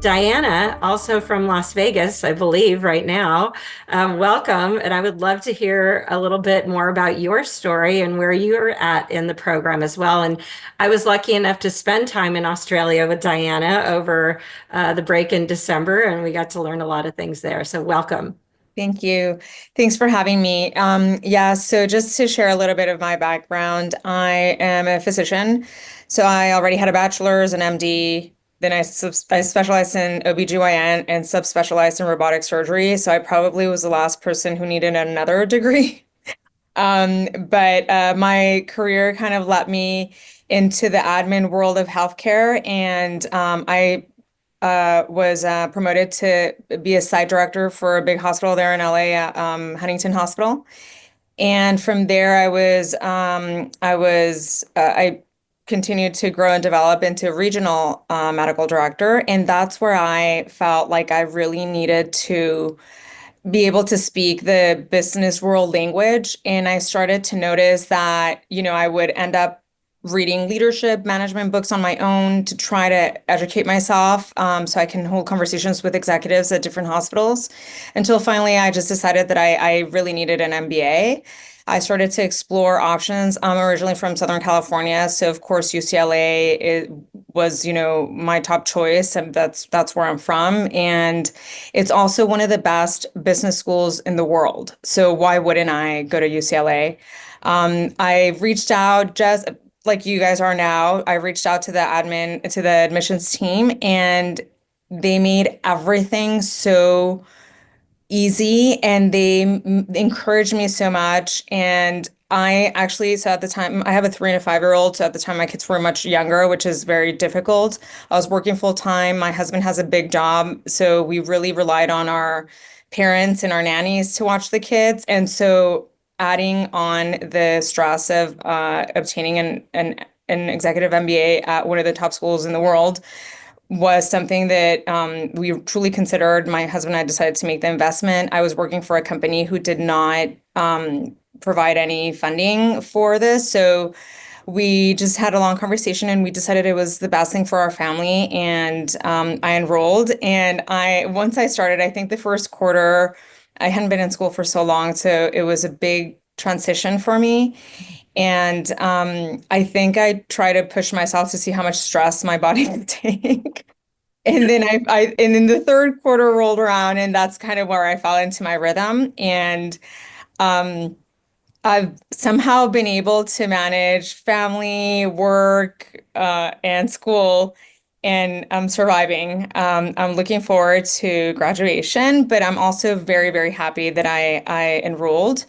Diana, also from Las Vegas, I believe, right now. Welcome. And I would love to hear a little bit more about your story and where you're at in the program as well. And I was lucky enough to spend time in Australia with Diana over the break in December, and we got to learn a lot of things there. So, welcome. Thank you. Thanks for having me. Yeah, so just to share a little bit of my background, I am a physician. So I already had a bachelor's, an MD, then I specialized in OBGYN and subspecialized in robotic surgery. So I probably was the last person who needed another degree. But my career kind of led me into the admin world of healthcare, and I was promoted to be a site director for a big hospital there in LA, Huntington Hospital. And from there, I continued to grow and develop into regional medical director, and that's where I felt like I really needed to be able to speak the business world language. And I started to notice that, I would end up reading leadership management books on my own to try to educate myself, so I can hold conversations with executives at different hospitals until finally I just decided that I really needed an MBA. I started to explore options. I'm originally from Southern California, so of course UCLA was, my top choice, and that's where I'm from. And it's also one of the best business schools in the world. So why wouldn't I go to UCLA? I reached out just like you guys are now. I reached out to the admissions team, and they made everything so easy, and they encouraged me so much. And I actually, so at the time, I have a 3 and a 5-year-old. So at the time, my kids were much younger, which is very difficult. I was working full time. My husband has a big job. So we really relied on our parents and our nannies to watch the kids. And so adding on the stress of obtaining an executive MBA at one of the top schools in the world was something that we truly considered. My husband and I decided to make the investment. I was working for a company who did not provide any funding for this. So we just had a long conversation, and we decided it was the best thing for our family. And I enrolled. And once I started, I think the first quarter, I hadn't been in school for so long. So it was a big transition for me. And I think I try to push myself to see how much stress my body would take. And then and then the third quarter rolled around, and that's kind of where I fell into my rhythm. And um, I've somehow been able to manage family, work, and school, and I'm surviving. I'm looking forward to graduation, but I'm also very, very happy that I enrolled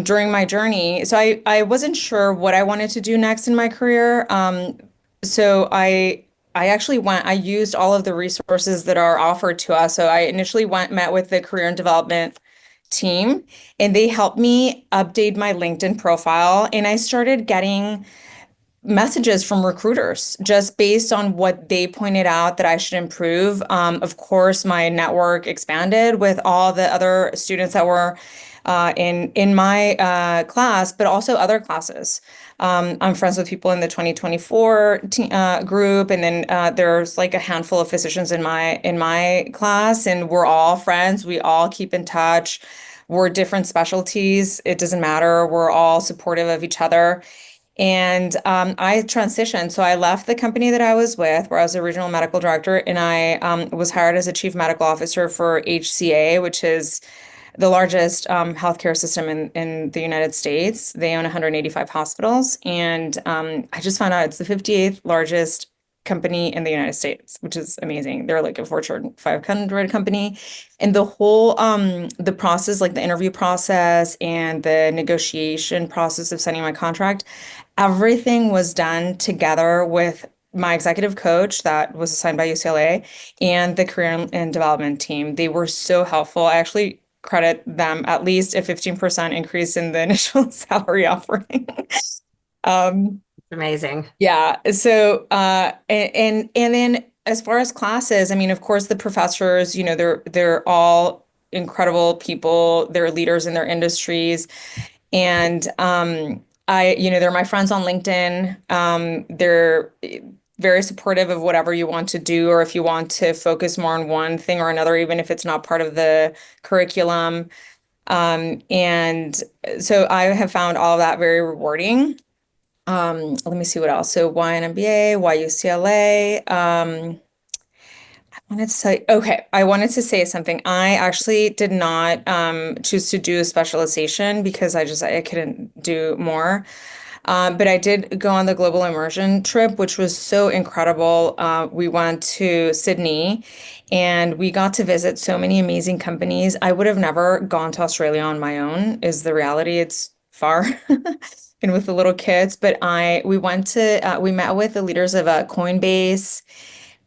during my journey. So I wasn't sure what I wanted to do next in my career. So I actually I used all of the resources that are offered to us. So I initially met with the career and development team, and they helped me update my LinkedIn profile. And I started getting messages from recruiters just based on what they pointed out that I should improve. Of course, my network expanded with all the other students that were in my class, but also other classes. I'm friends with people in the 2024 group, and then there's like a handful of physicians in my class, and we're all friends. We all keep in touch. We're different specialties. It doesn't matter. We're all supportive of each other. And I transitioned. So I left the company that I was with, where I was a regional medical director, and I was hired as a chief medical officer for HCA, which is the largest healthcare system in the United States. They own 185 hospitals. And I just found out it's the 58th largest company in the United States, which is amazing. They're like a Fortune 500 company. And the whole the process, like the interview process and the negotiation process of signing my contract, everything was done together with my executive coach that was assigned by UCLA and the career and development team. They were so helpful. I actually credit them at least a 15% increase in the initial salary offering. Um, It's amazing. yeah. So, and then as far as classes, I mean, of course, the professors, they're all incredible people. They're leaders in their industries. And they're my friends on LinkedIn. very supportive of whatever you want to do, or if you want to focus more on one thing or another, even if it's not part of the curriculum. And so I have found all of that very rewarding. Let me see what else. So why an MBA, why UCLA? I wanted to say something. I actually did not choose to do a specialization because I couldn't do more. But I did go on the global immersion trip, which was so incredible. We went to Sydney and we got to visit so many amazing companies. I would have never gone to Australia on my own, is the reality. It's far and with the little kids. But we met with the leaders of Coinbase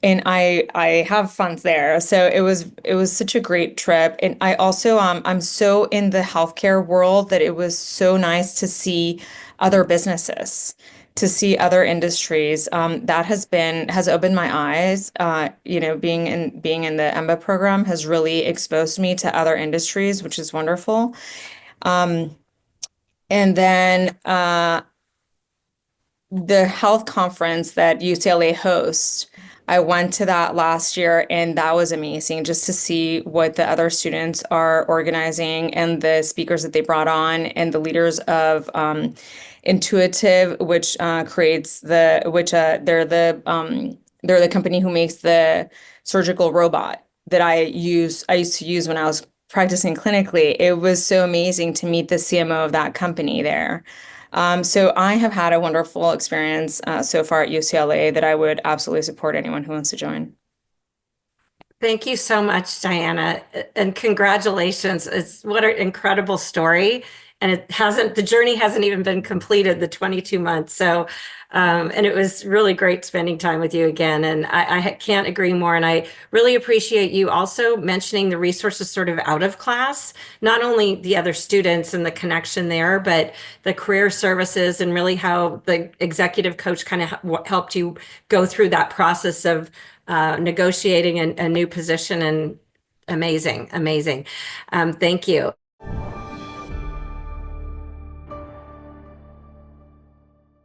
and I have funds there. So it was such a great trip. And I also I'm so in the healthcare world that it was so nice to see other businesses, to see other industries. That has opened my eyes. Being in the EMBA program has really exposed me to other industries, which is wonderful. Um, and then the health conference that UCLA hosts, I went to that last year and that was amazing just to see what the other students are organizing and the speakers that they brought on and the leaders of Intuitive, which creates they're the company who makes the surgical robot that I used to use when I was practicing clinically. It was so amazing to meet the CMO of that company there. So I have had a wonderful experience so far at UCLA that I would absolutely support anyone who wants to join. Thank you so much, Diana, and congratulations. It's what an incredible story. And the journey hasn't even been completed, the 22 months. So, and it was really great spending time with you again. And I can't agree more. And I really appreciate you also mentioning the resources sort of out of class, not only the other students and the connection there, but the career services and really how the executive coach kind of helped you go through that process of negotiating a new position and amazing, amazing. Thank you.